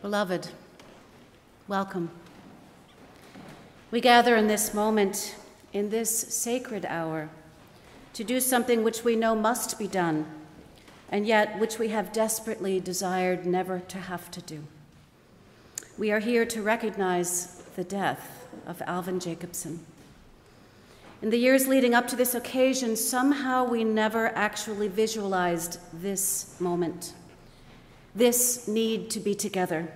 Beloved, welcome. We gather in this moment, in this sacred hour, to do something which we know must be done, and yet which we have desperately desired never to have to do. We are here to recognize the death of Alvin Jacobson. In the years leading up to this occasion, somehow we never actually visualized this moment, this need to be together,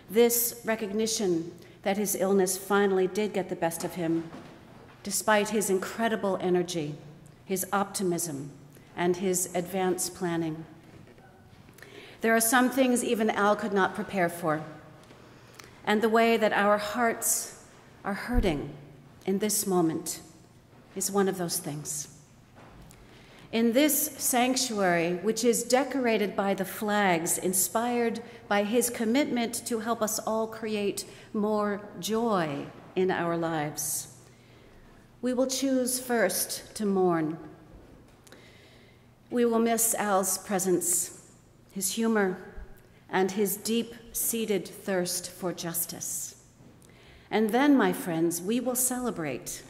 this recognition that his illness finally did get the best of him, despite his incredible energy, his optimism, and his advanced planning. There are some things even Al could not prepare for, and the way that our hearts are hurting in this moment is one of those things. In this sanctuary, which is decorated by the flags inspired by his commitment to help us all create more joy in our lives, we will choose first to mourn. We will miss Al's presence, his humor, and his deep-seated thirst for justice. And then, my friends, we will celebrate.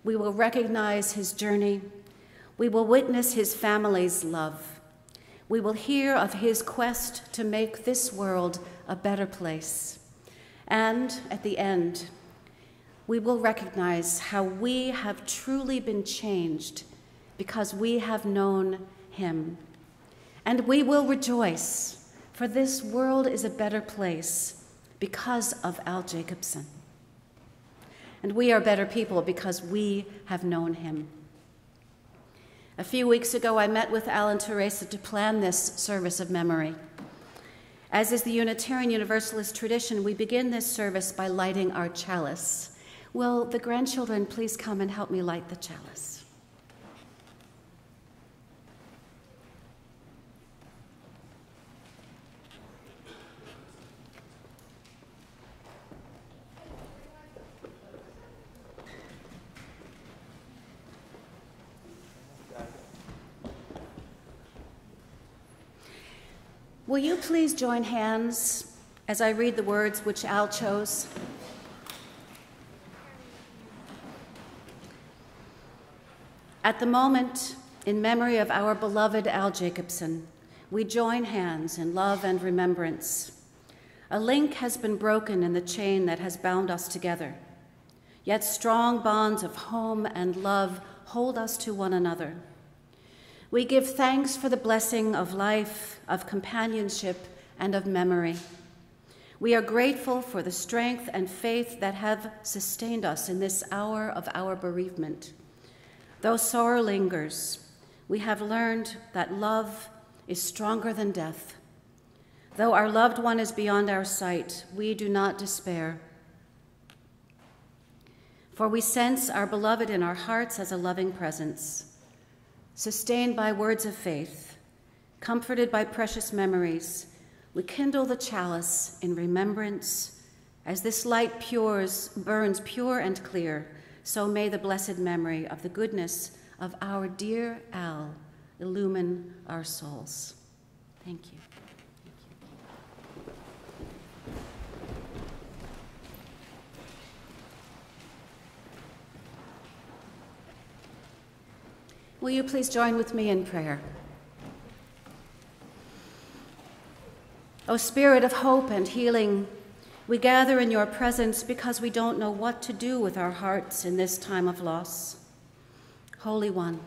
We will recognize his journey. We will witness his family's love. We will hear of his quest to make this world a better place. And at the end, we will recognize how we have truly been changed because we have known him. And we will rejoice, for this world is a better place because of Al Jacobson. And we are better people because we have known him. A few weeks ago, I met with Al and Teresa to plan this service of memory. As is the Unitarian Universalist tradition, we begin this service by lighting our chalice. Will the grandchildren please come and help me light the chalice? Will you please join hands as I read the words which Al chose? At the moment, in memory of our beloved Al Jacobson, we join hands in love and remembrance. A link has been broken in the chain that has bound us together, yet strong bonds of home and love hold us to one another. We give thanks for the blessing of life, of companionship, and of memory. We are grateful for the strength and faith that have sustained us in this hour of our bereavement. Though sorrow lingers, we have learned that love is stronger than death. Though our loved one is beyond our sight, we do not despair. For we sense our beloved in our hearts as a loving presence. Sustained by words of faith, comforted by precious memories, we kindle the chalice in remembrance. As this light burns pure and clear, so may the blessed memory of the goodness of our dear Al illumine our souls. Thank you. Will you please join with me in prayer? O Spirit of hope and healing, we gather in your presence because we don't know what to do with our hearts in this time of loss. Holy One,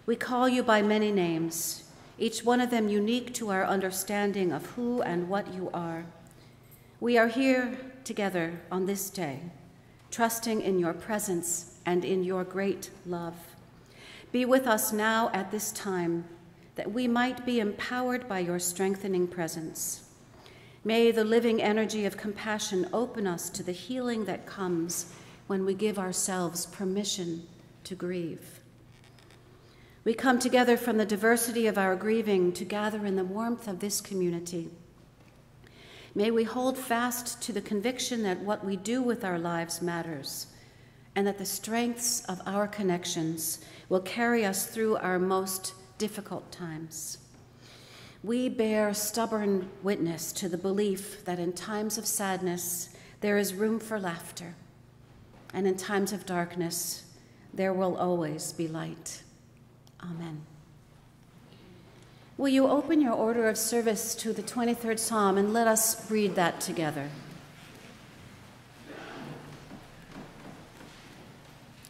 we call you by many names, each one of them unique to our understanding of who and what you are. We are here together on this day, trusting in your presence and in your great love. Be with us now at this time, that we might be empowered by your strengthening presence. May the living energy of compassion open us to the healing that comes when we give ourselves permission to grieve. We come together from the diversity of our grieving to gather in the warmth of this community. May we hold fast to the conviction that what we do with our lives matters, and that the strengths of our connections will carry us through our most difficult times. we bear stubborn witness to the belief that in times of sadness, there is room for laughter, and in times of darkness, there will always be light. Amen. Will you open your order of service to the 23rd Psalm and let us read that together?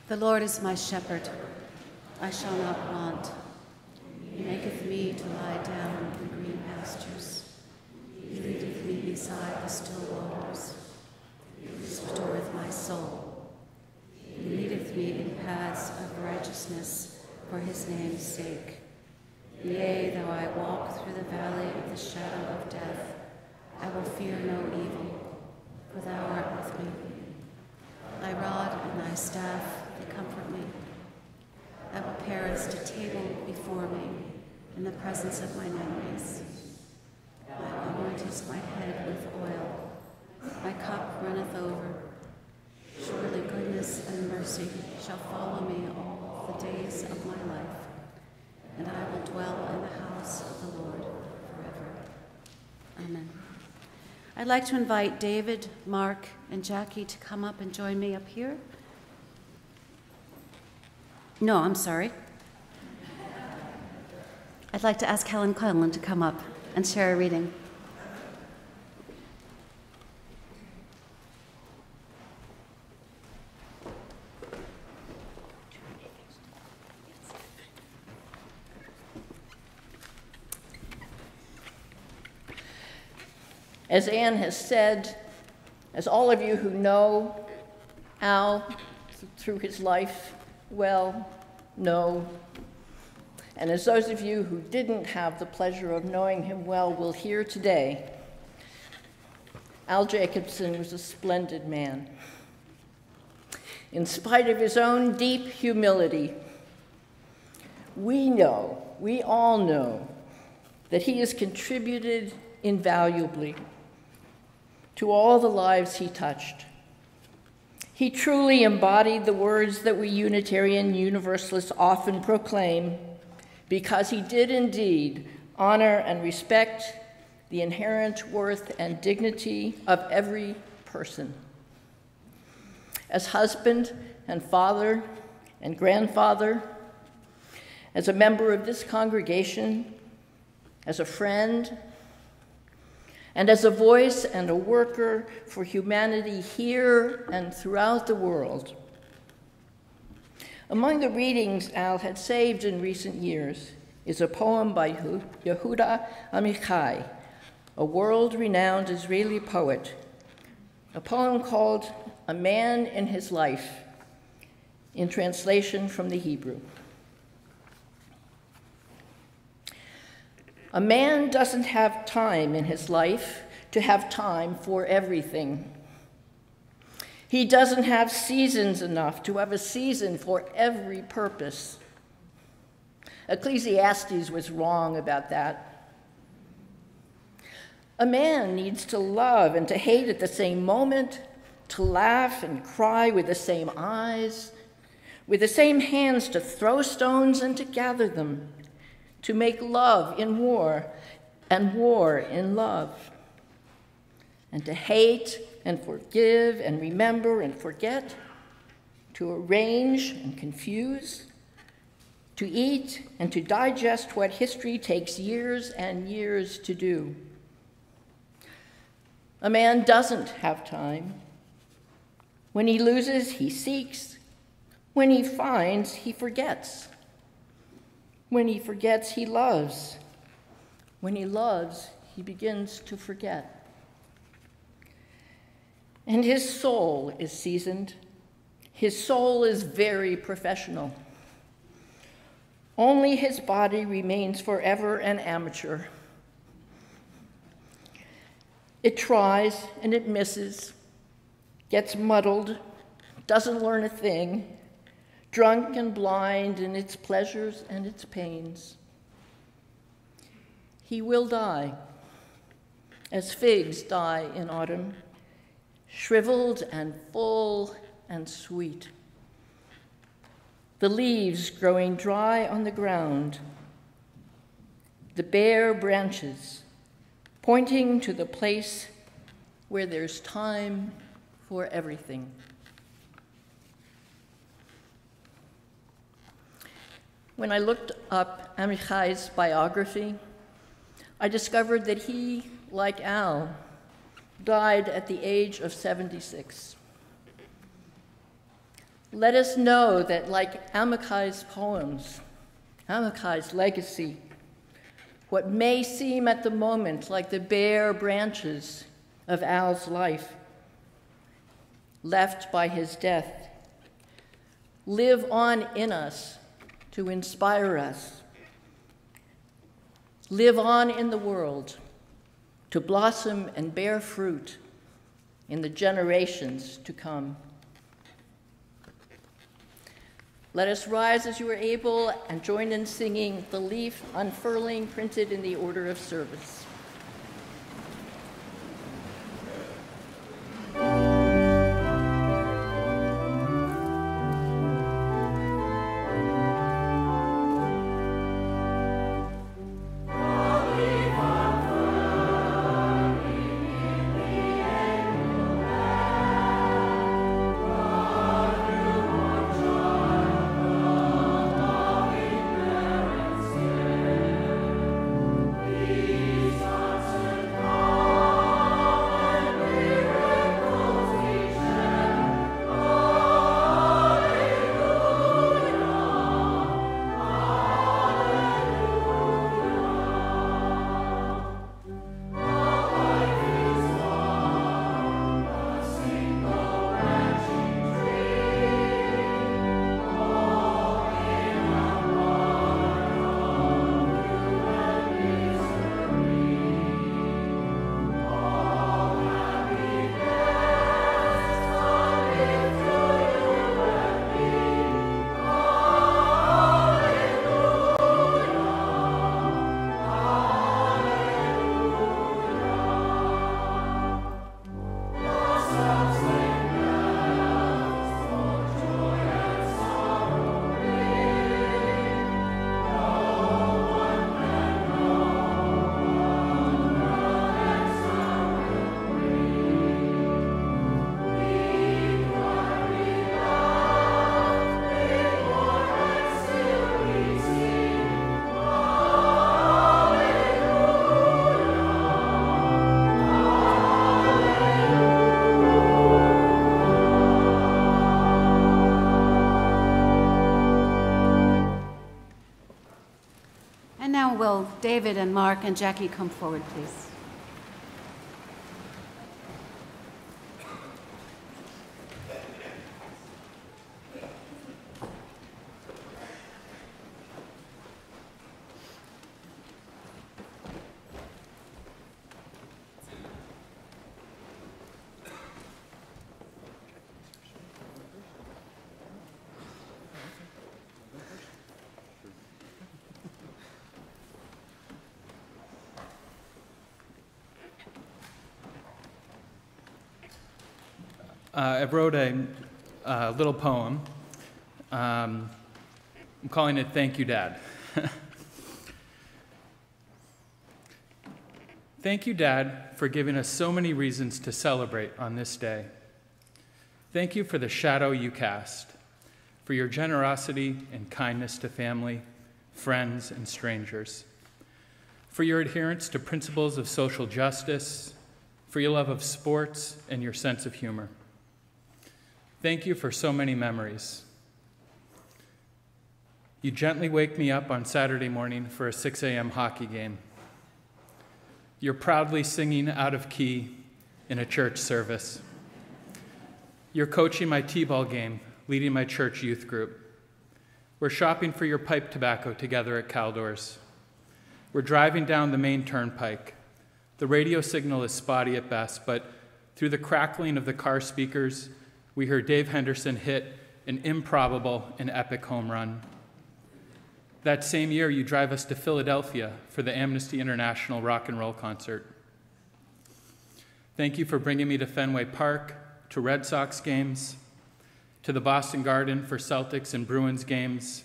The Lord is my shepherd, I shall not want. He maketh me to lie down in green pastures. He leadeth me beside the still waters. He restoreth my soul. He leadeth me in paths of righteousness for his name's sake. Yea, though I walk through the valley of the shadow of death, I will fear no evil, for thou art with me. Thy rod and thy staff, they comfort me. Thou preparest a table before me in the presence of mine enemies. Thou anointest my head with oil. My cup runneth over. Surely goodness and mercy shall follow me all the days of my life, and I will dwell in the house of the Lord forever. Amen. I'd like to invite David, Mark, and Jackie to come up and join me up here. No, I'm sorry. I'd like to ask Helen Conlon to come up and share a reading. As Anne has said, as all of you who know Al through his life well know, and as those of you who didn't have the pleasure of knowing him well will hear today, Al Jacobson was a splendid man. In spite of his own deep humility, we all know, that he has contributed invaluably to all the lives he touched. He truly embodied the words that we Unitarian Universalists often proclaim, because he did indeed honor and respect the inherent worth and dignity of every person. As husband and father and grandfather, as a member of this congregation, as a friend, and as a voice and a worker for humanity here and throughout the world. Among the readings Al had saved in recent years is a poem by Yehuda Amichai, a world-renowned Israeli poet, a poem called A Man in His Life, in translation from the Hebrew. A man doesn't have time in his life to have time for everything. He doesn't have seasons enough to have a season for every purpose. Ecclesiastes was wrong about that. A man needs to love and to hate at the same moment, to laugh and cry with the same eyes, with the same hands to throw stones and to gather them, to make love in war and war in love, and to hate and forgive and remember and forget, to arrange and confuse, to eat and to digest what history takes years and years to do. A man doesn't have time. When he loses, he seeks. When he finds, he forgets. When he forgets, he loves. When he loves, he begins to forget. And his soul is seasoned. His soul is very professional. Only his body remains forever an amateur. It tries and it misses, gets muddled, doesn't learn a thing, drunk and blind in its pleasures and its pains. He will die, as figs die in autumn, shriveled and full and sweet. The leaves growing dry on the ground, the bare branches, pointing to the place where there's time for everything. When I looked up Amichai's biography, I discovered that he, like Al, died at the age of 76. Let us know that, like Amichai's poems, Amichai's legacy, what may seem at the moment like the bare branches of Al's life, left by his death, live on in us to inspire us, live on in the world to blossom and bear fruit in the generations to come. Let us rise as you are able and join in singing The Leaf Unfurling, printed in the order of service. Will David and Mark and Jackie come forward, please? I wrote a little poem. I'm calling it Thank You, Dad. Thank you, Dad, for giving us so many reasons to celebrate on this day. Thank you for the shadow you cast, for your generosity and kindness to family, friends, and strangers, for your adherence to principles of social justice, for your love of sports and your sense of humor. Thank you for so many memories. You gently wake me up on Saturday morning for a 6 a.m. hockey game. You're proudly singing out of key in a church service. You're coaching my t-ball game, leading my church youth group. We're shopping for your pipe tobacco together at Caldor's. We're driving down the main turnpike. The radio signal is spotty at best, but through the crackling of the car speakers, we hear Dave Henderson hit an improbable and epic home run. That same year, you drive us to Philadelphia for the Amnesty International rock and roll concert. Thank you for bringing me to Fenway Park, to Red Sox games, to the Boston Garden for Celtics and Bruins games,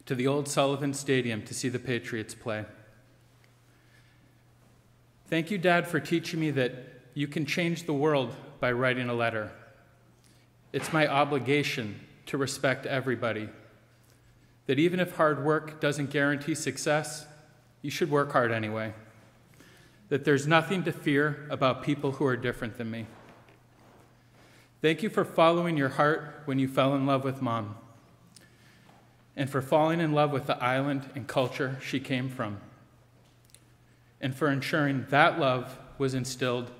to the old Sullivan Stadium to see the Patriots play. Thank you, Dad, for teaching me that you can change the world by writing a letter. It's my obligation to respect everybody, that even if hard work doesn't guarantee success, you should work hard anyway, that there's nothing to fear about people who are different than me. Thank you for following your heart when you fell in love with Mom, and for falling in love with the island and culture she came from, and for ensuring that love was instilled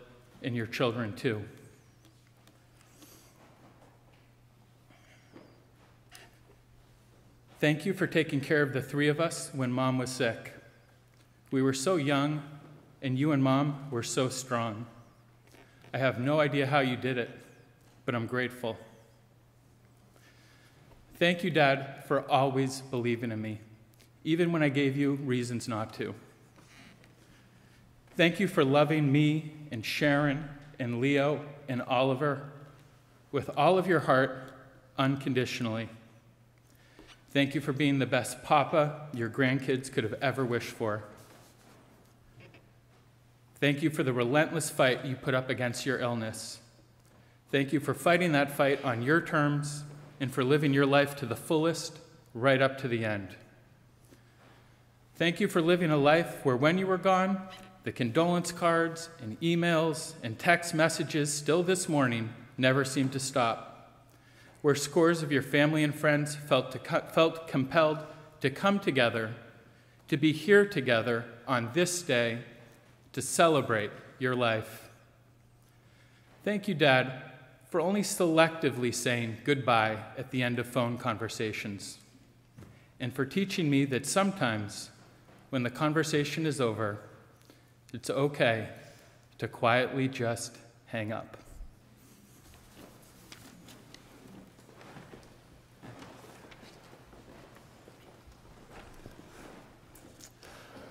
in your children too. Thank you for taking care of the three of us when Mom was sick. We were so young, and you and Mom were so strong. I have no idea how you did it, but I'm grateful. Thank you, Dad, for always believing in me, even when I gave you reasons not to. Thank you for loving me and Sharon and Leo and Oliver with all of your heart, unconditionally. Thank you for being the best papa your grandkids could have ever wished for. Thank you for the relentless fight you put up against your illness. Thank you for fighting that fight on your terms and for living your life to the fullest, right up to the end. Thank you for living a life where when you were gone, the condolence cards and emails and text messages still this morning never seemed to stop, where scores of your family and friends felt compelled to come together, to be here together on this day to celebrate your life. Thank you, Dad, for only selectively saying goodbye at the end of phone conversations, and for teaching me that sometimes, when the conversation is over, it's okay to quietly just hang up.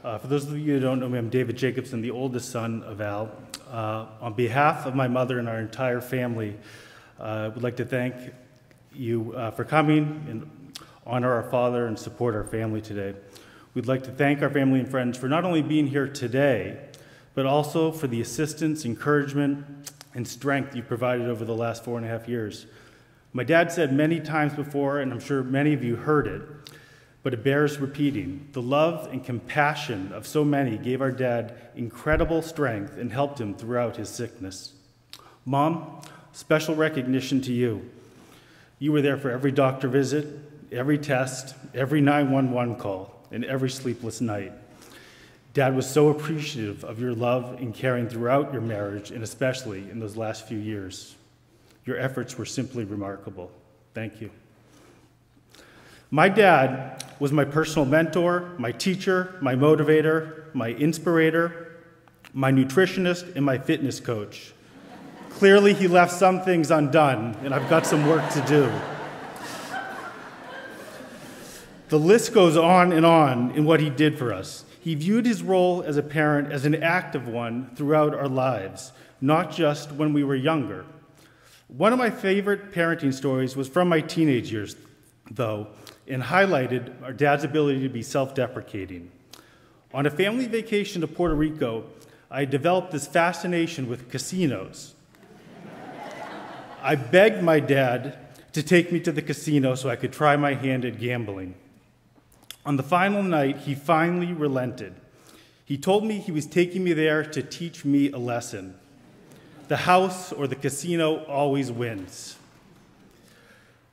For those of you who don't know me, I'm David Jacobson, the oldest son of Al. On behalf of my mother and our entire family, I would like to thank you for coming and honor our father and support our family today. We'd like to thank our family and friends for not only being here today, but also for the assistance, encouragement, and strength you've provided over the last 4.5 years. My dad said many times before, and I'm sure many of you heard it, but it bears repeating. The love and compassion of so many gave our dad incredible strength and helped him throughout his sickness. Mom, special recognition to you. You were there for every doctor visit, every test, every 911 call, and every sleepless night. Dad was so appreciative of your love and caring throughout your marriage, and especially in those last few years. Your efforts were simply remarkable. Thank you. My dad was my personal mentor, my teacher, my motivator, my inspirator, my nutritionist, and my fitness coach. Clearly, he left some things undone, and I've got some work to do. The list goes on in what he did for us. He viewed his role as a parent as an active one throughout our lives, not just when we were younger. One of my favorite parenting stories was from my teenage years, though, and highlighted our dad's ability to be self-deprecating. On a family vacation to Puerto Rico, I developed this fascination with casinos. I begged my dad to take me to the casino so I could try my hand at gambling. On the final night, he finally relented. He told me he was taking me there to teach me a lesson. The house or the casino always wins.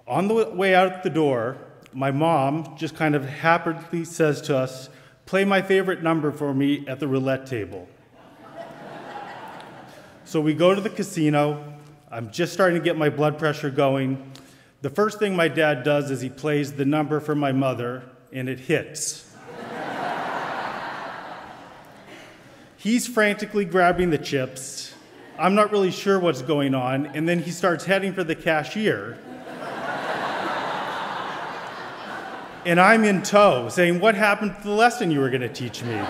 On the way out the door, my mom just kind of happily says to us, "Play my favorite number for me at the roulette table." So we go to the casino. I'm just starting to get my blood pressure going. The first thing my dad does is he plays the number for my mother, and it hits. He's frantically grabbing the chips. I'm not really sure what's going on, and then he starts heading for the cashier. And I'm in tow, saying, "What happened to the lesson you were going to teach me?"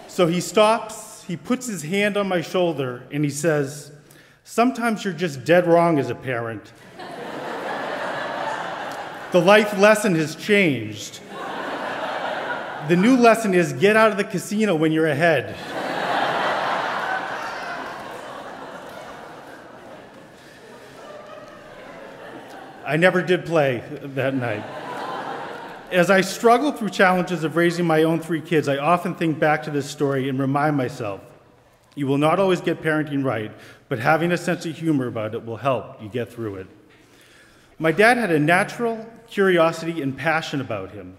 So he stops, he puts his hand on my shoulder, and he says, "Sometimes you're just dead wrong as a parent. The life lesson has changed. The new lesson is get out of the casino when you're ahead. I never did play that night. As I struggle through challenges of raising my own 3 kids, I often think back to this story and remind myself, you will not always get parenting right, but having a sense of humor about it will help you get through it. My dad had a natural curiosity and passion about him.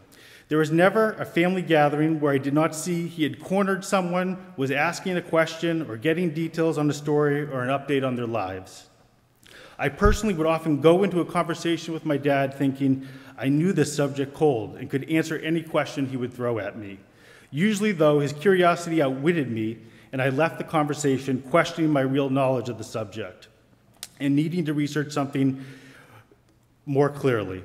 There was never a family gathering where I did not see he had cornered someone, was asking a question, or getting details on a story or an update on their lives. I personally would often go into a conversation with my dad thinking I knew this subject cold and could answer any question he would throw at me. Usually, though, his curiosity outwitted me, and I left the conversation questioning my real knowledge of the subject and needing to research something more clearly.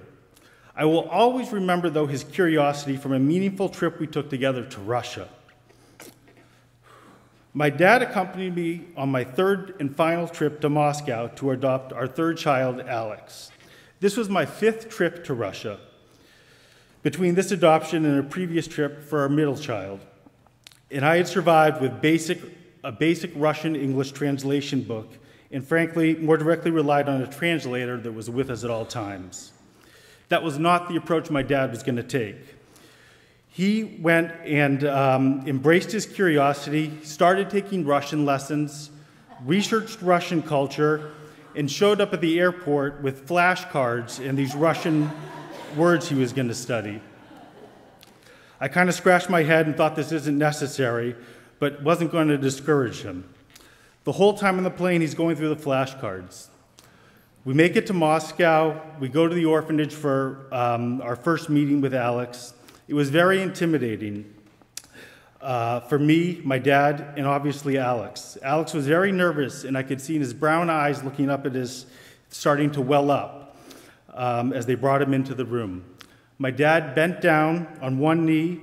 I will always remember, though, his curiosity from a meaningful trip we took together to Russia. My dad accompanied me on my 3rd and final trip to Moscow to adopt our 3rd child, Alex. This was my 5th trip to Russia, between this adoption and a previous trip for our middle child. And I had survived with a basic Russian-English translation book, and frankly, more directly relied on a translator that was with us at all times. That was not the approach my dad was going to take. He went and embraced his curiosity, started taking Russian lessons, researched Russian culture, and showed up at the airport with flashcards and these Russian words he was going to study. I kind of scratched my head and thought this isn't necessary, but wasn't going to discourage him. The whole time on the plane, he's going through the flashcards. We make it to Moscow. We go to the orphanage for our first meeting with Alex. It was very intimidating for me, my dad, and obviously Alex. Alex was very nervous, and I could see in his brown eyes looking up at his, starting to well up as they brought him into the room. My dad bent down on one knee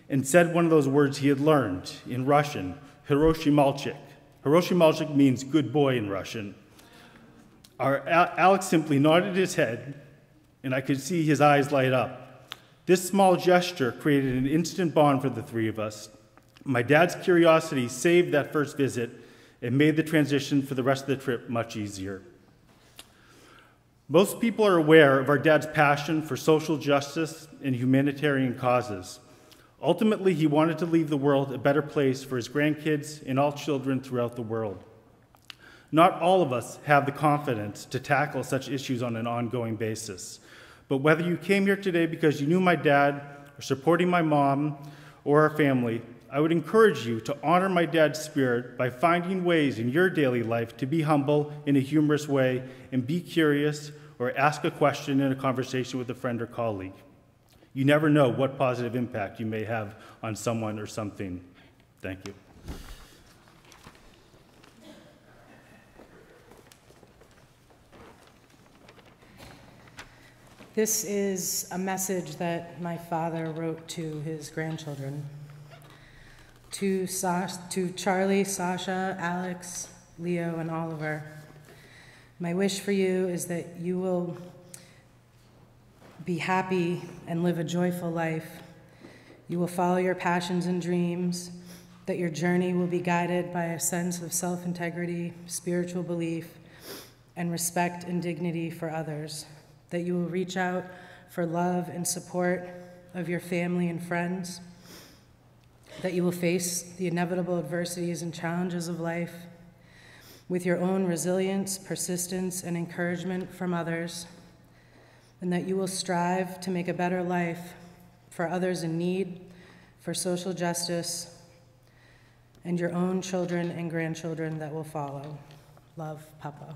and said one of those words he had learned in Russian, Hiroshi Malchik. Hiroshi Malchik means good boy in Russian. Alex simply nodded his head, and I could see his eyes light up. This small gesture created an instant bond for the 3 of us. My dad's curiosity saved that first visit and made the transition for the rest of the trip much easier. Most people are aware of our dad's passion for social justice and humanitarian causes. Ultimately, he wanted to leave the world a better place for his grandkids and all children throughout the world. Not all of us have the confidence to tackle such issues on an ongoing basis. But whether you came here today because you knew my dad, or supporting my mom, or our family, I would encourage you to honor my dad's spirit by finding ways in your daily life to be humble in a humorous way and be curious or ask a question in a conversation with a friend or colleague. You never know what positive impact you may have on someone or something. Thank you. This is a message that my father wrote to his grandchildren. To Charlie, Sasha, Alex, Leo, and Oliver. My wish for you is that you will be happy and live a joyful life. You will follow your passions and dreams, that your journey will be guided by a sense of self-integrity, spiritual belief, and respect and dignity for others. That you will reach out for love and support of your family and friends, that you will face the inevitable adversities and challenges of life with your own resilience, persistence, and encouragement from others, and that you will strive to make a better life for others in need, for social justice, and your own children and grandchildren that will follow. Love, Papa.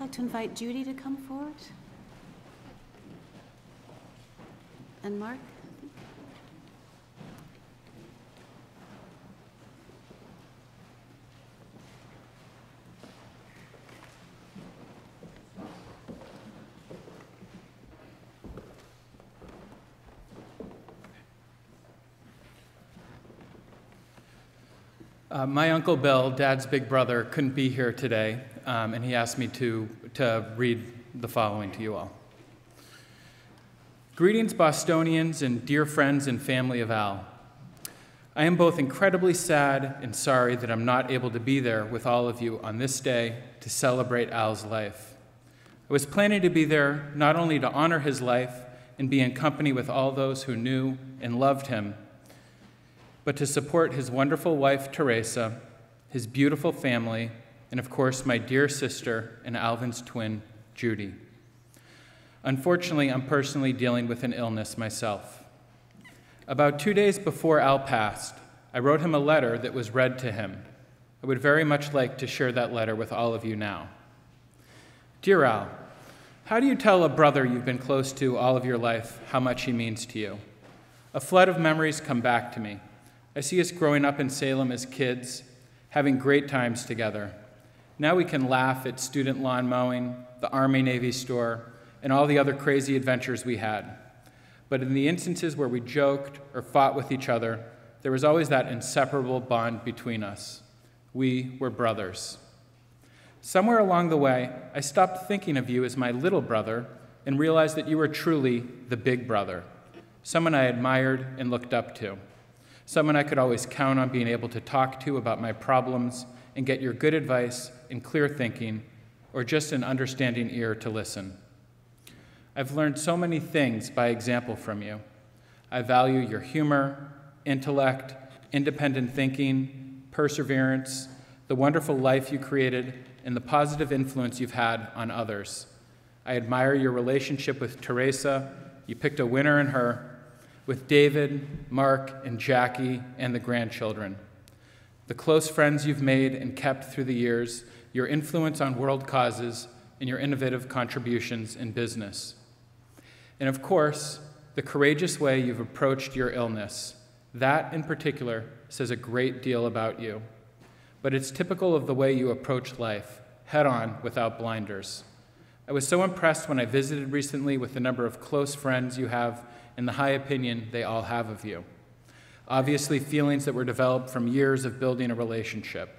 like to invite Judy to come forward. And Mark. My Uncle Bill, Dad's big brother, couldn't be here today, and he asked me to read the following to you all. Greetings, Bostonians and dear friends and family of Al. I am both incredibly sad and sorry that I'm not able to be there with all of you on this day to celebrate Al's life. I was planning to be there not only to honor his life and be in company with all those who knew and loved him, but to support his wonderful wife, Teresa, his beautiful family, and of course, my dear sister and Alvin's twin, Judy. Unfortunately, I'm personally dealing with an illness myself. About 2 days before Al passed, I wrote him a letter that was read to him. I would very much like to share that letter with all of you now. Dear Al, how do you tell a brother you've been close to all of your life how much he means to you? A flood of memories come back to me. I see us growing up in Salem as kids, having great times together. Now we can laugh at student lawn mowing, the Army-Navy store, and all the other crazy adventures we had. But in the instances where we joked or fought with each other, there was always that inseparable bond between us. We were brothers. Somewhere along the way, I stopped thinking of you as my little brother and realized that you were truly the big brother, someone I admired and looked up to. Someone I could always count on being able to talk to about my problems and get your good advice and clear thinking, or just an understanding ear to listen. I've learned so many things by example from you. I value your humor, intellect, independent thinking, perseverance, the wonderful life you created, and the positive influence you've had on others. I admire your relationship with Teresa. You picked a winner in her, with David, Mark, and Jackie, and the grandchildren. The close friends you've made and kept through the years, your influence on world causes, and your innovative contributions in business. And of course, the courageous way you've approached your illness. That, in particular, says a great deal about you. But it's typical of the way you approach life, head-on, without blinders. I was so impressed when I visited recently with the number of close friends you have and the high opinion they all have of you. Obviously, feelings that were developed from years of building a relationship.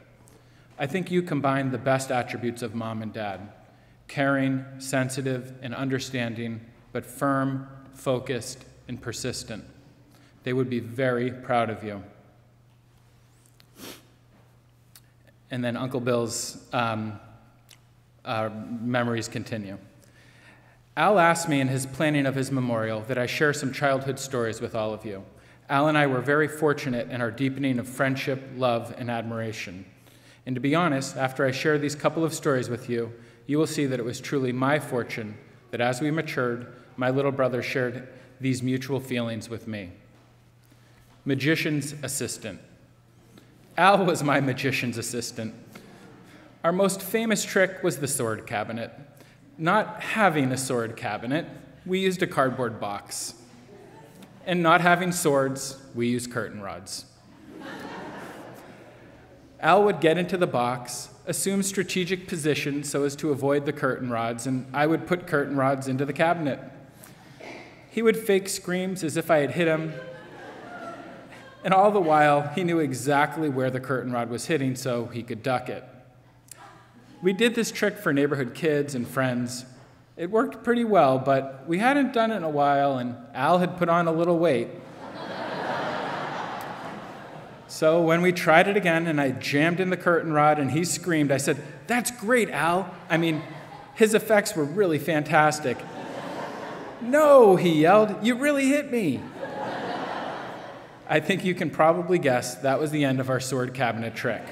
I think you combine the best attributes of mom and dad: caring, sensitive, and understanding, but firm, focused, and persistent. They would be very proud of you. And then Uncle Bill's memories continue. Al asked me in his planning of his memorial that I share some childhood stories with all of you. Al and I were very fortunate in our deepening of friendship, love, and admiration. And to be honest, after I share these couple of stories with you, you will see that it was truly my fortune that as we matured, my little brother shared these mutual feelings with me. Magician's assistant. Al was my magician's assistant. Our most famous trick was the sword cabinet. Not having a sword cabinet, we used a cardboard box. And not having swords, we used curtain rods. Al would get into the box, assume strategic position so as to avoid the curtain rods, and I would put curtain rods into the cabinet. He would fake screams as if I had hit him, and all the while, he knew exactly where the curtain rod was hitting so he could duck it. We did this trick for neighborhood kids and friends. It worked pretty well, but we hadn't done it in a while, and Al had put on a little weight. So when we tried it again and I jammed in the curtain rod and he screamed, I said, "That's great, Al." I mean, his effects were really fantastic. "No," he yelled, "you really hit me." I think you can probably guess that was the end of our sword cabinet trick.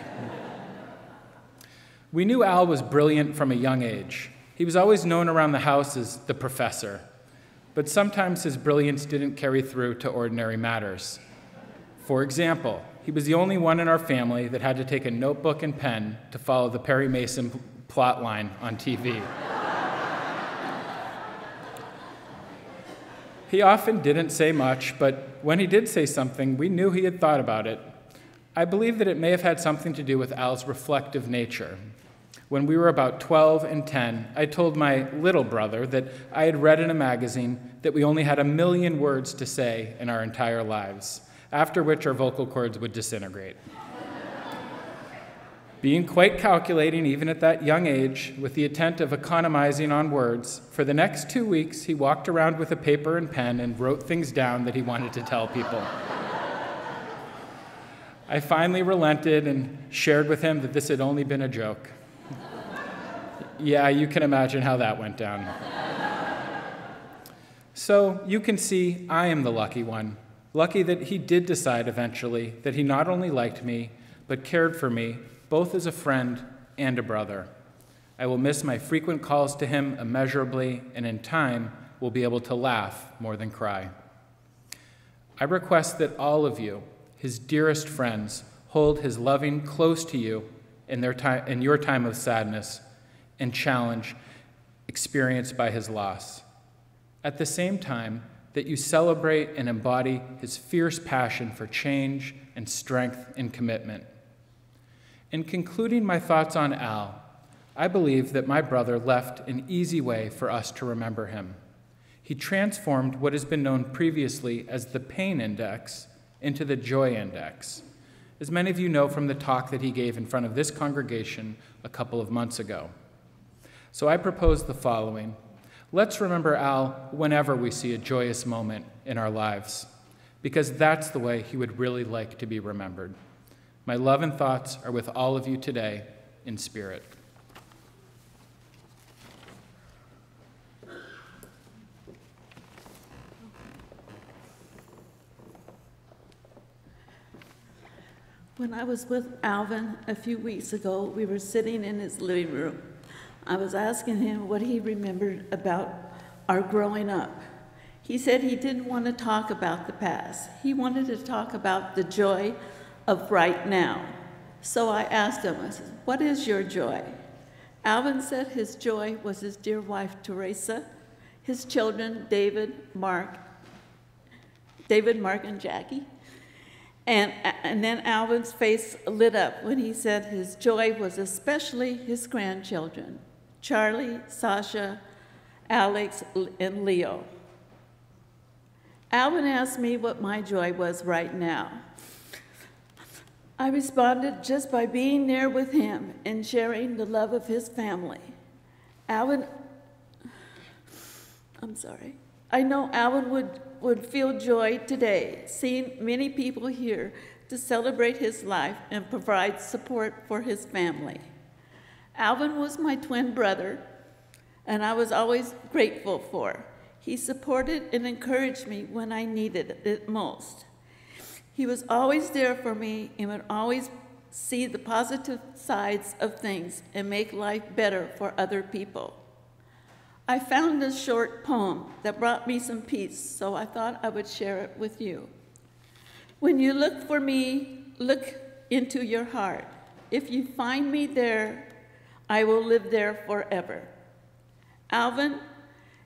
We knew Al was brilliant from a young age. He was always known around the house as the professor, but sometimes his brilliance didn't carry through to ordinary matters. For example, he was the only one in our family that had to take a notebook and pen to follow the Perry Mason plot line on TV. He often didn't say much, but when he did say something, we knew he had thought about it. I believe that it may have had something to do with Al's reflective nature. When we were about 12 and 10, I told my little brother that I had read in a magazine that we only had 1 million words to say in our entire lives, after which our vocal cords would disintegrate. Being quite calculating even at that young age, with the intent of economizing on words, for the next 2 weeks he walked around with a paper and pen and wrote things down that he wanted to tell people. I finally relented and shared with him that this had only been a joke. Yeah, you can imagine how that went down. So you can see I am the lucky one, lucky that he did decide eventually that he not only liked me, but cared for me, both as a friend and a brother. I will miss my frequent calls to him immeasurably, and in time will be able to laugh more than cry. I request that all of you, his dearest friends, hold his loving close to you in your time of sadness and challenge experienced by his loss. At the same time, that you celebrate and embody his fierce passion for change and strength and commitment. In concluding my thoughts on Al, I believe that my brother left an easy way for us to remember him. He transformed what has been known previously as the pain index into the joy index, as many of you know from the talk that he gave in front of this congregation a couple of months ago. So I propose the following. Let's remember Al whenever we see a joyous moment in our lives, because that's the way he would really like to be remembered. My love and thoughts are with all of you today in spirit. When I was with Alvin a few weeks ago, we were sitting in his living room. I was asking him what he remembered about our growing up. He said he didn't want to talk about the past. He wanted to talk about the joy of right now. So I asked him, I said, what is your joy? Alvin said his joy was his dear wife, Teresa, his children, David, Mark, and Jackie. And then Alvin's face lit up when he said his joy was especially his grandchildren, Charlie, Sasha, Alex, and Leo. Alvin asked me what my joy was right now. I responded just by being there with him and sharing the love of his family. I know Alvin would feel joy today, seeing many people here to celebrate his life and provide support for his family. Alvin was my twin brother, and I was always grateful for. He supported and encouraged me when I needed it most. He was always there for me and would always see the positive sides of things and make life better for other people. I found this short poem that brought me some peace, so I thought I would share it with you. When you look for me, look into your heart. If you find me there, I will live there forever. Alvin,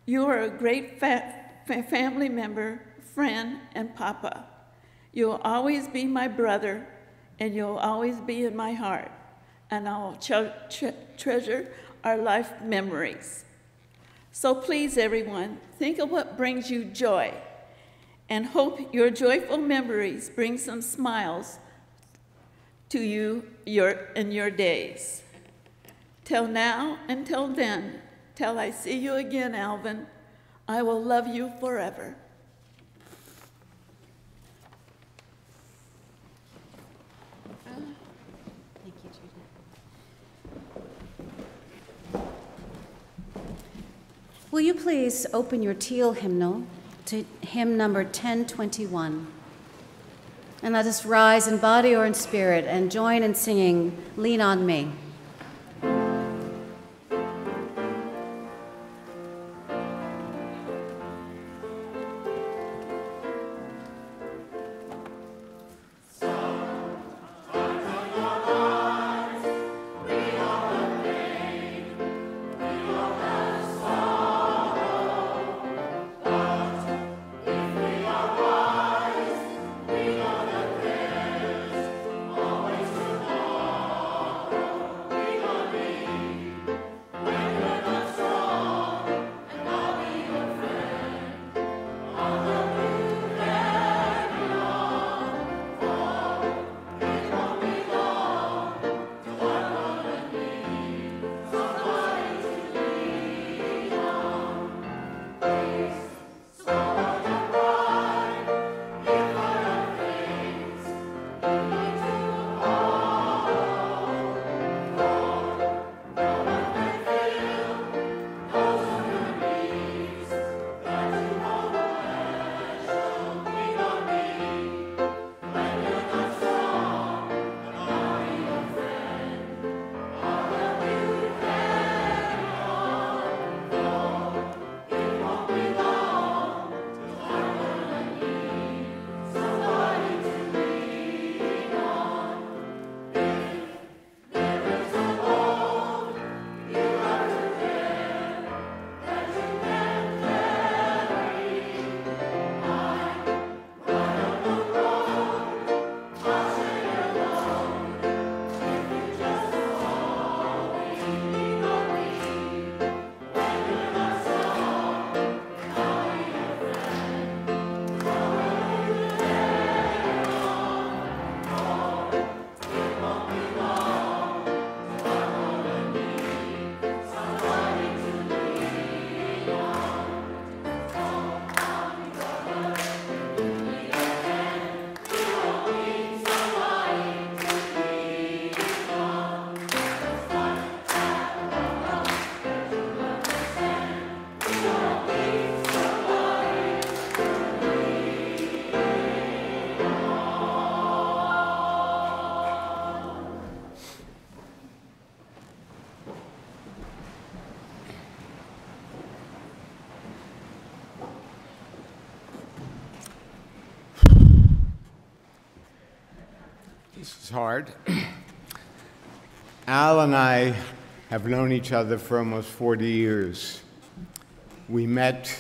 you are a great family member, friend, and papa. You will always be my brother, and you will always be in my heart, and I will treasure our life memories. So please, everyone, think of what brings you joy, and hope your joyful memories bring some smiles to you in your days. Till now and till then, till I see you again, Alvin, I will love you forever. Thank you, Judy. Will you please open your teal hymnal to hymn number 1021? And let us rise in body or in spirit and join in singing, Lean on Me. This is hard. Al and I have known each other for almost 40 years. We met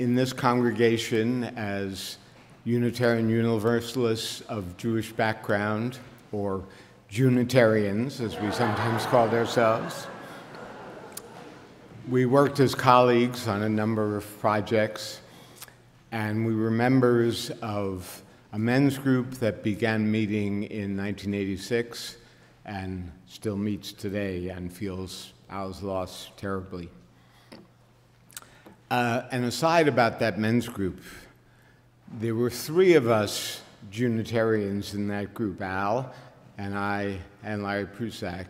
in this congregation as Unitarian Universalists of Jewish background, or Junitarians, as we sometimes called ourselves. We worked as colleagues on a number of projects, and we were members of a men's group that began meeting in 1986 and still meets today and feels Al's loss terribly. An aside about that men's group, there were three of us Junitarians in that group, Al and I and Larry Prusak.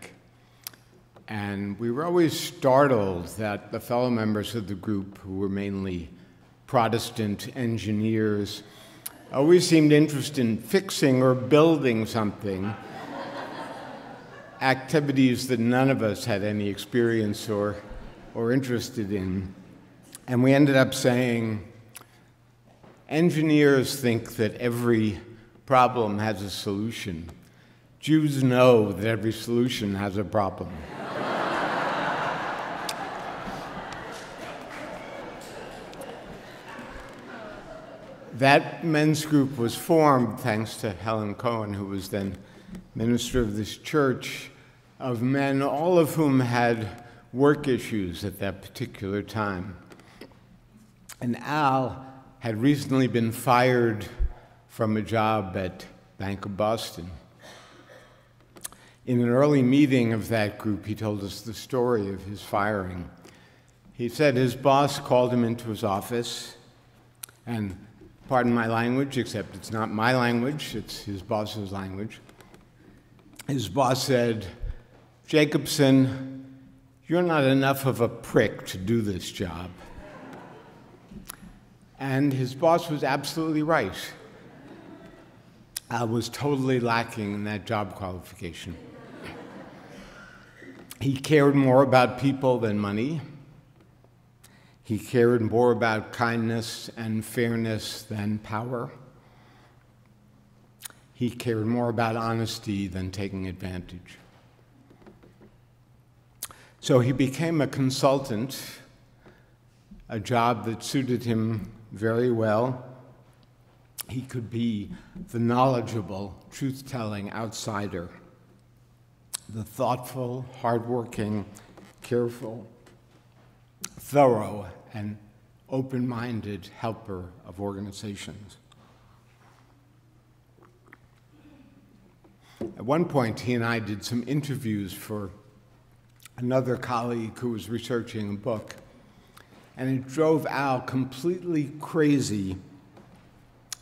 And we were always startled that the fellow members of the group, who were mainly Protestant engineers, always seemed interested in fixing or building something, activities that none of us had any experience or interested in. And we ended up saying, engineers think that every problem has a solution. Jews know that every solution has a problem. That men's group was formed thanks to Helen Cohen, who was then minister of this church, of men, all of whom had work issues at that particular time. And Al had recently been fired from a job at Bank of Boston. In an early meeting of that group, he told us the story of his firing. He said his boss called him into his office, and pardon my language, except it's not my language, it's his boss's language. His boss said, "Jacobson, you're not enough of a prick to do this job." And his boss was absolutely right. I was totally lacking in that job qualification. He cared more about people than money. He cared more about kindness and fairness than power. He cared more about honesty than taking advantage. So he became a consultant, a job that suited him very well. He could be the knowledgeable, truth-telling outsider, the thoughtful, hardworking, careful, thorough, and open-minded helper of organizations. At one point, he and I did some interviews for another colleague who was researching a book, and it drove Al completely crazy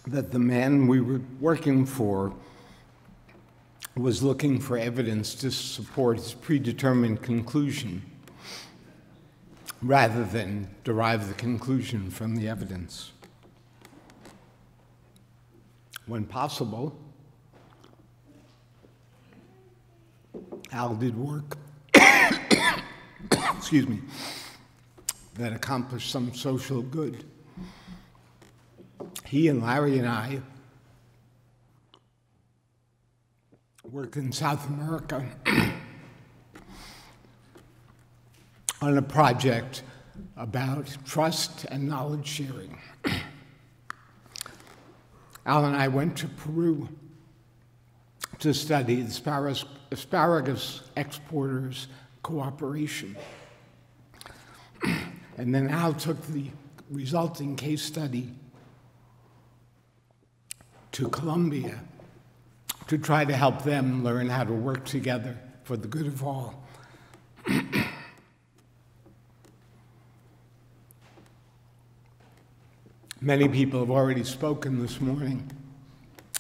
that the man we were working for was looking for evidence to support his predetermined conclusion rather than derive the conclusion from the evidence. When possible, Al did work excuse me, that accomplished some social good. He and Larry and I worked in South America on a project about trust and knowledge sharing. Al and I went to Peru to study the asparagus exporters' cooperation. And then Al took the resulting case study to Colombia to try to help them learn how to work together for the good of all. Many people have already spoken this morning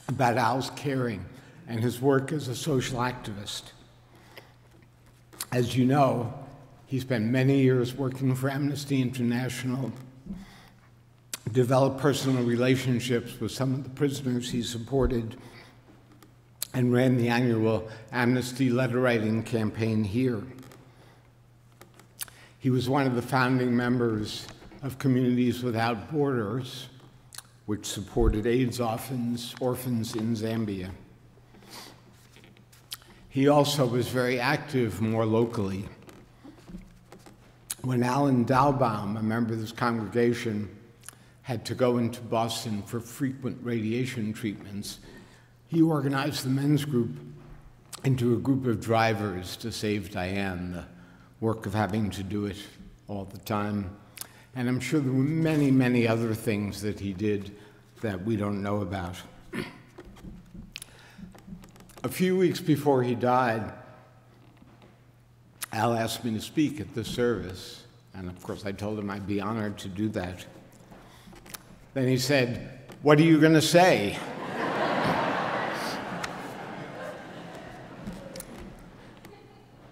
about Al's caring and his work as a social activist. As you know, he spent many years working for Amnesty International, developed personal relationships with some of the prisoners he supported, and ran the annual Amnesty letter writing campaign here. He was one of the founding members of Communities Without Borders, which supported AIDS orphans in Zambia. He also was very active more locally. When Alan Dalbaum, a member of this congregation, had to go into Boston for frequent radiation treatments, he organized the men's group into a group of drivers to save Diane, the work of having to do it all the time. And I'm sure there were many, many other things that he did that we don't know about. A few weeks before he died, Al asked me to speak at the service, and of course I told him I'd be honored to do that. Then he said, "What are you going to say?"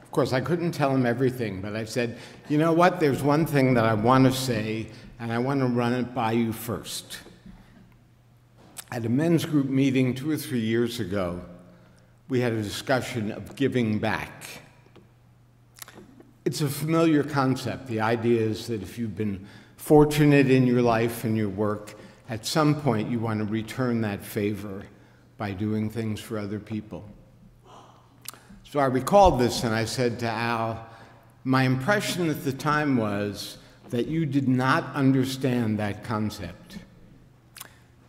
Of course, I couldn't tell him everything, but I said, "You know what? There's one thing that I want to say, and I want to run it by you first." At a men's group meeting 2 or 3 years ago, we had a discussion of giving back. It's a familiar concept. The idea is that if you've been fortunate in your life and your work, at some point you want to return that favor by doing things for other people. So I recalled this and I said to Al, my impression at the time was that you did not understand that concept.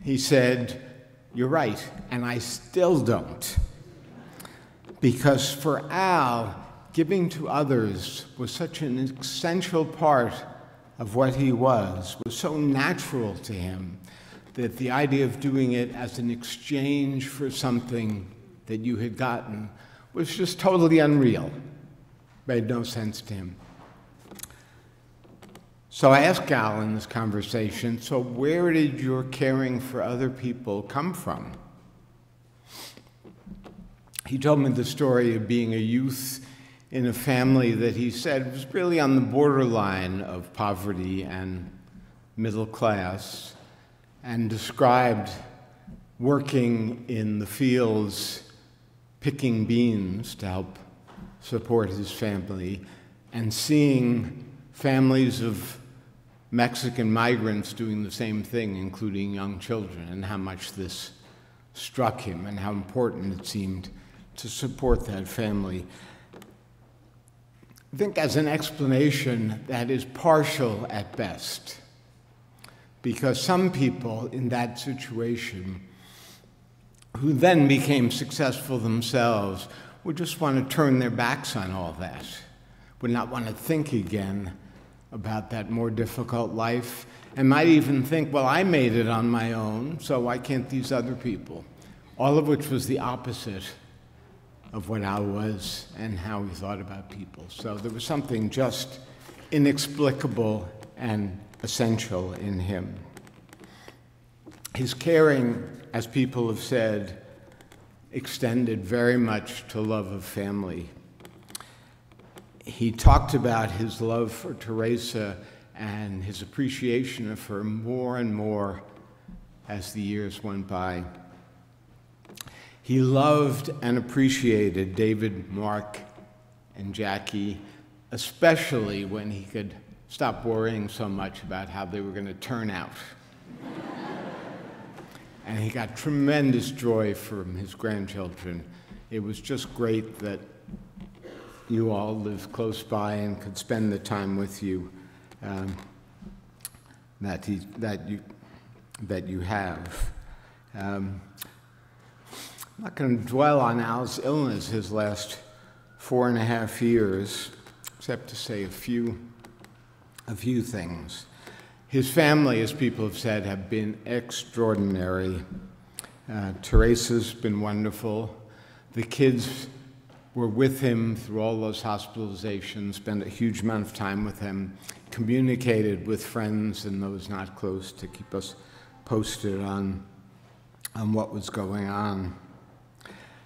He said, "You're right, and I still don't." Because for Al, giving to others was such an essential part of what he was so natural to him that the idea of doing it as an exchange for something that you had gotten was just totally unreal. Made no sense to him. So I asked Al in this conversation, so where did your caring for other people come from? He told me the story of being a youth in a family that he said was really on the borderline of poverty and middle class, and described working in the fields, picking beans to help support his family, and seeing families of Mexican migrants doing the same thing, including young children, and how much this struck him and how important it seemed to support that family. I think as an explanation, that is partial at best, because some people in that situation who then became successful themselves would just want to turn their backs on all that, would not want to think again about that more difficult life, and might even think, well, I made it on my own, so why can't these other people? All of which was the opposite of what Al was and how he thought about people. So there was something just inexplicable and essential in him. His caring, as people have said, extended very much to love of family. He talked about his love for Teresa and his appreciation of her more and more as the years went by. He loved and appreciated David, Mark, and Jackie, especially when he could stop worrying so much about how they were going to turn out. And he got tremendous joy from his grandchildren. It was just great that you all lived close by and could spend the time with you that you have. I'm not going to dwell on Al's illness his last 4.5 years, except to say a few things. His family, as people have said, have been extraordinary. Teresa's been wonderful. The kids were with him through all those hospitalizations, spent a huge amount of time with him, communicated with friends and those not close to keep us posted on what was going on.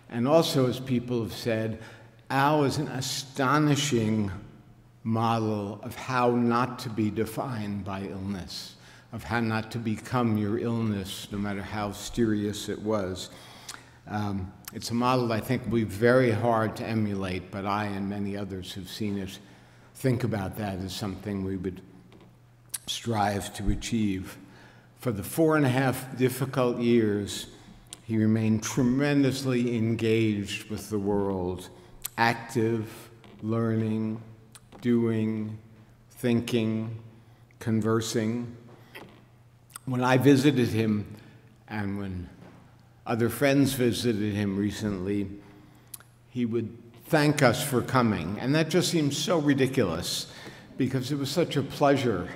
And also, as people have said, Al is an astonishing model of how not to be defined by illness, of how not to become your illness, no matter how serious it was. It's a model I think will be very hard to emulate, but I and many others who've seen it think about that as something we would strive to achieve. For the 4.5 difficult years, He remained tremendously engaged with the world, active, learning, doing, thinking, conversing. When I visited him, and when other friends visited him recently, he would thank us for coming. And that just seems so ridiculous, because it was such a pleasure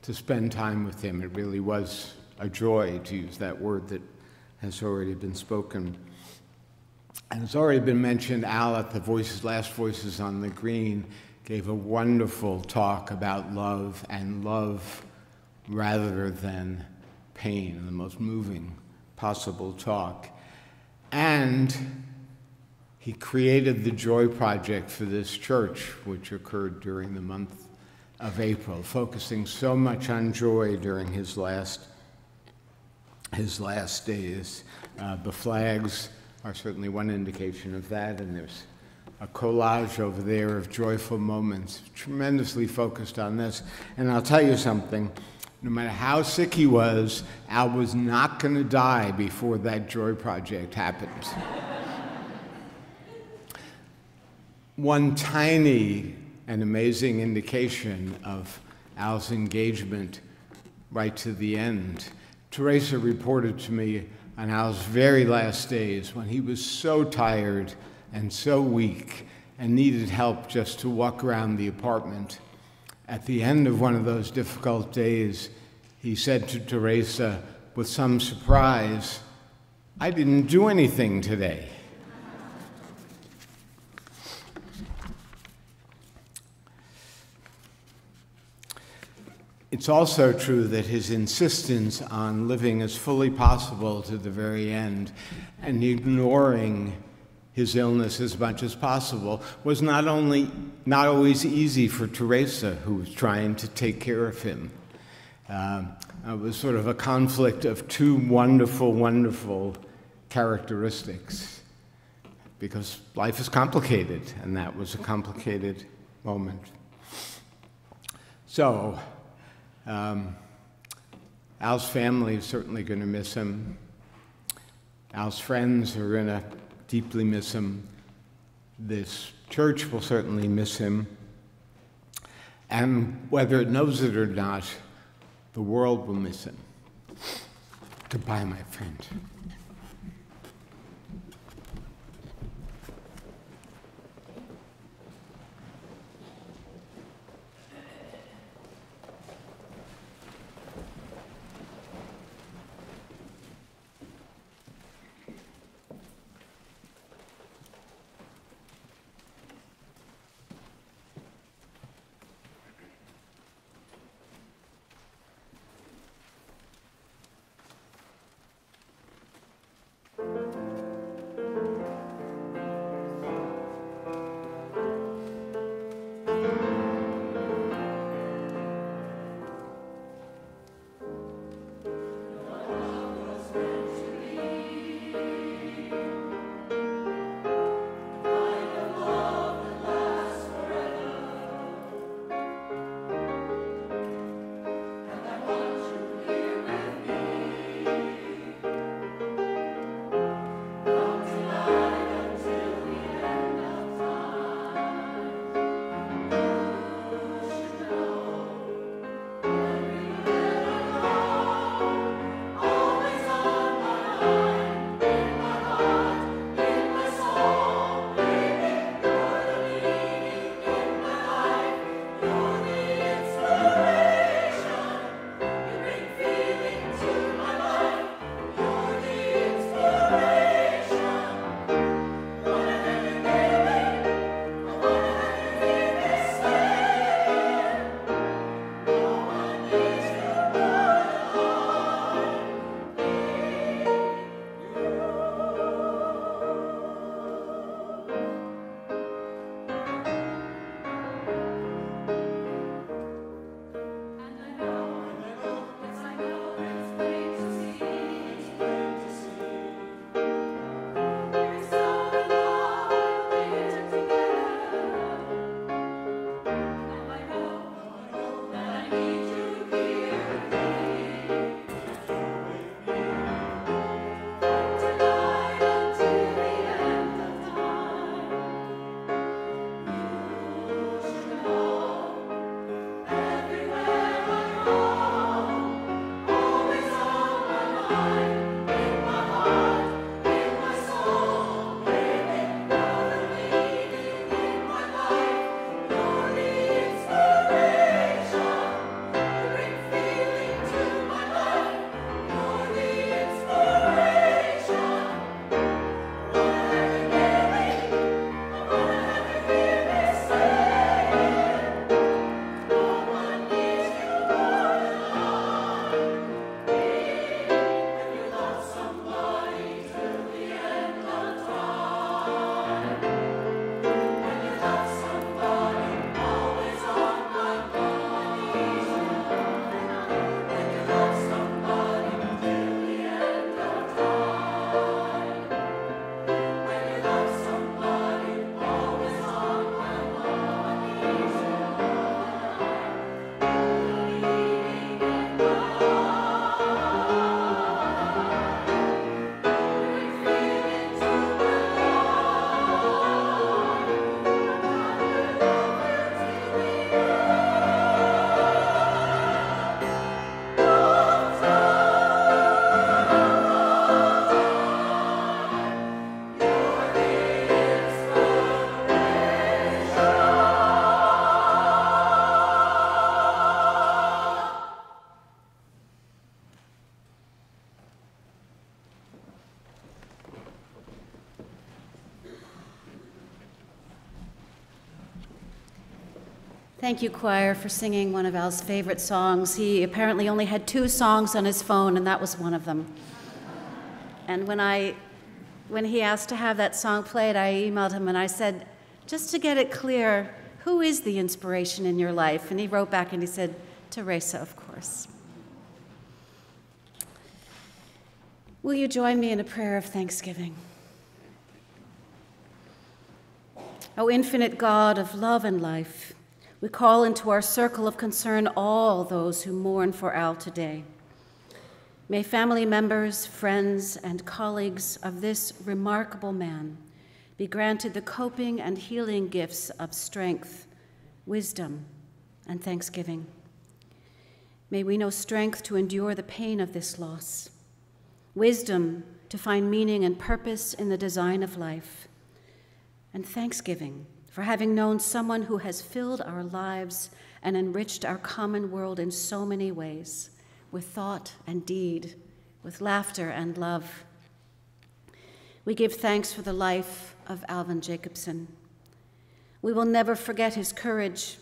to spend time with him. It really was a joy, to use that word that has already been spoken. And it's already been mentioned, Al at the Last Voices on the Green gave a wonderful talk about love and love rather than pain, the most moving possible talk. And he created the Joy Project for this church, which occurred during the month of April, focusing so much on joy during his last days. The flags are certainly one indication of that, and there's a collage over there of joyful moments, tremendously focused on this. And I'll tell you something, no matter how sick he was, Al was not going to die before that Joy Project happened. One tiny and amazing indication of Al's engagement right to the end. Teresa reported to me on Al's very last days, when he was so tired and so weak and needed help just to walk around the apartment. At the end of one of those difficult days, he said to Teresa with some surprise, "I didn't do anything today." It's also true that his insistence on living as fully possible to the very end and ignoring his illness as much as possible was not always easy for Teresa, who was trying to take care of him. It was sort of a conflict of two wonderful, wonderful characteristics, because life is complicated, and that was a complicated moment. So, Al's family is certainly going to miss him. Al's friends are going to deeply miss him. This church will certainly miss him. And whether it knows it or not, the world will miss him. Goodbye, my friend. Thank you, choir, for singing one of Al's favorite songs. He apparently only had 2 songs on his phone, and that was one of them. And when he asked to have that song played, I emailed him and I said, just to get it clear, who is the inspiration in your life? And he wrote back and he said, Teresa, of course. Will you join me in a prayer of thanksgiving? O infinite God of love and life, we call into our circle of concern all those who mourn for Al today. May family members, friends, and colleagues of this remarkable man be granted the coping and healing gifts of strength, wisdom, and thanksgiving. May we know strength to endure the pain of this loss, wisdom to find meaning and purpose in the design of life, and thanksgiving for having known someone who has filled our lives and enriched our common world in so many ways, with thought and deed, with laughter and love. We give thanks for the life of Alvin Jacobson. We will never forget his courage,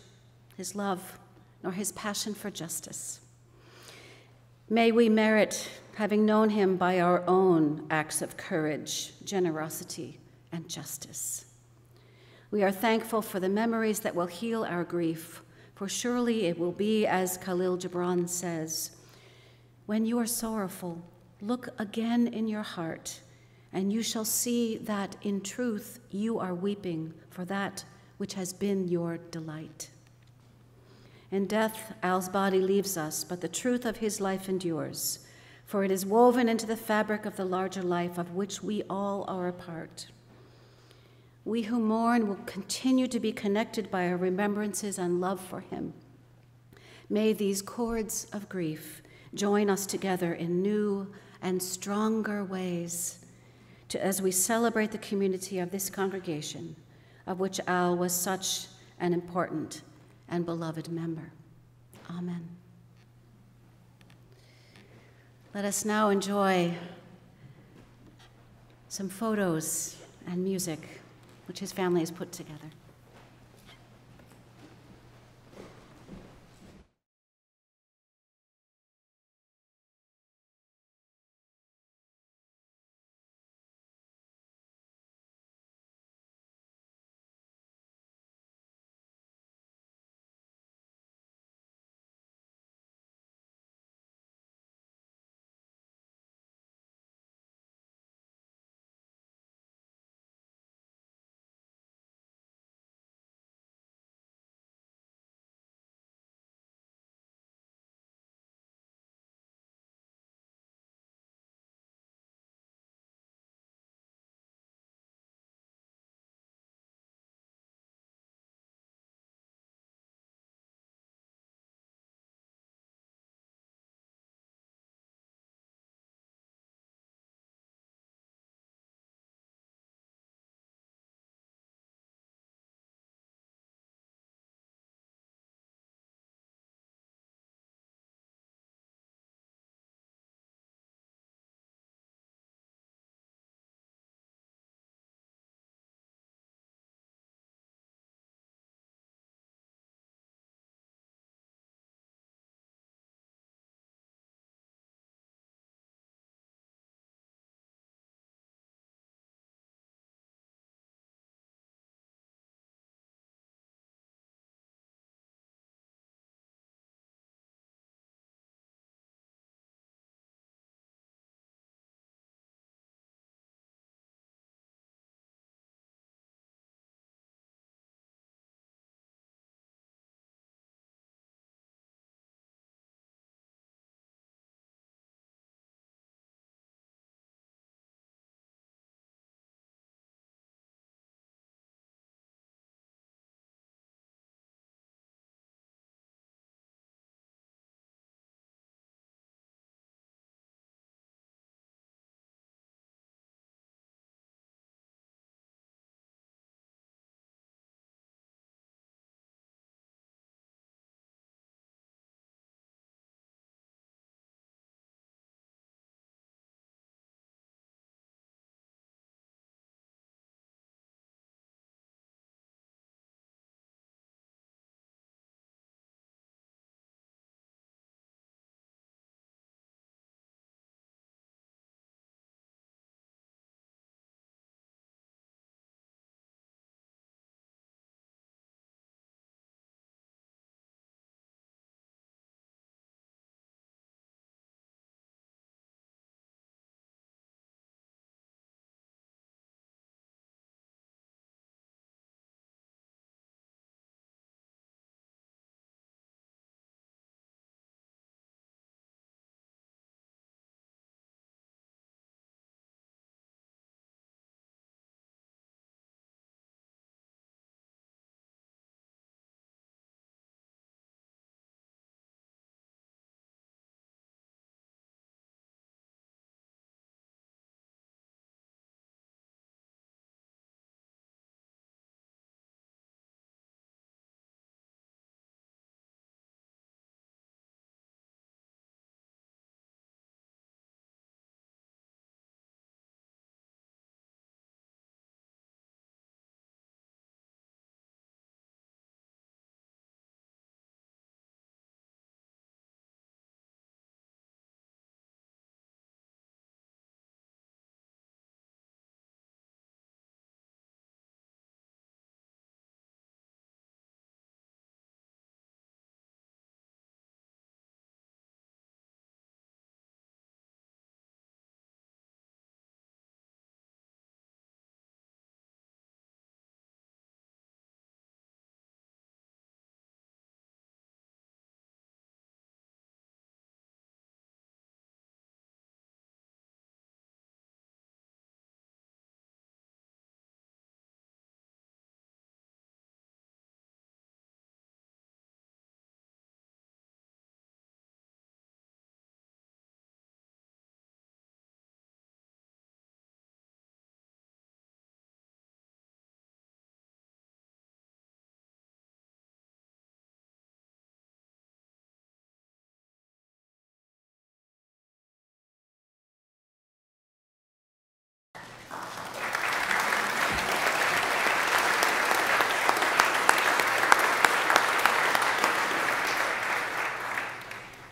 his love, nor his passion for justice. May we merit having known him by our own acts of courage, generosity, and justice. We are thankful for the memories that will heal our grief, for surely it will be as Khalil Gibran says, when you are sorrowful, look again in your heart, and you shall see that in truth you are weeping for that which has been your delight. In death, Al's body leaves us, but the truth of his life endures, for it is woven into the fabric of the larger life of which we all are a part. We who mourn will continue to be connected by our remembrances and love for him. May these cords of grief join us together in new and stronger ways as we celebrate the community of this congregation, of which Al was such an important and beloved member. Amen. Let us now enjoy some photos and music which his family has put together.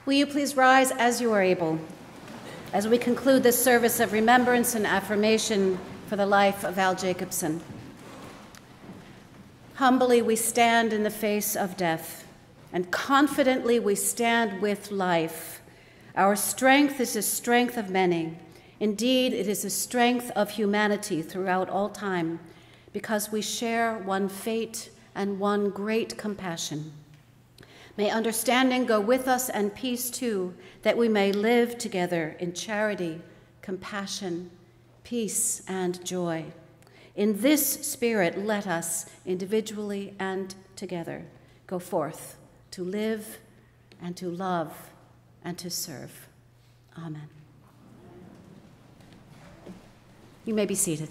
Will you please rise as you are able as we conclude this service of remembrance and affirmation for the life of Al Jacobson. Humbly we stand in the face of death, and confidently we stand with life. Our strength is the strength of many. Indeed, it is the strength of humanity throughout all time, because we share one fate and one great compassion. May understanding go with us and peace too, that we may live together in charity, compassion, peace, and joy. In this spirit, let us, individually and together, go forth to live and to love and to serve. Amen. You may be seated.